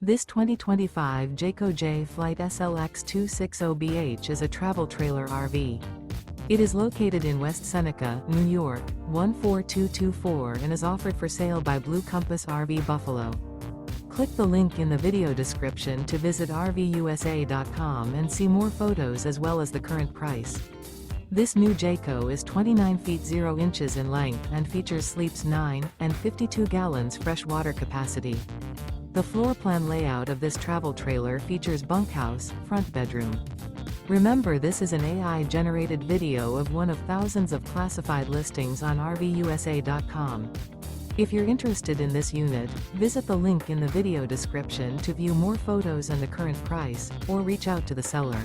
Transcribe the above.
This 2025 Jayco Jay Flight SLX 260BH is a travel trailer RV. It is located in West Seneca, New York, 14224 and is offered for sale by Blue Compass RV Buffalo. Click the link in the video description to visit RVUSA.com and see more photos as well as the current price. This new Jayco is 29 feet 0 inches in length and features sleeps 9 and 52 gallons fresh water capacity. The floor plan layout of this travel trailer features bunkhouse, front bedroom. Remember, this is an AI-generated video of one of thousands of classified listings on RVUSA.com. If you're interested in this unit, visit the link in the video description to view more photos and the current price, or reach out to the seller.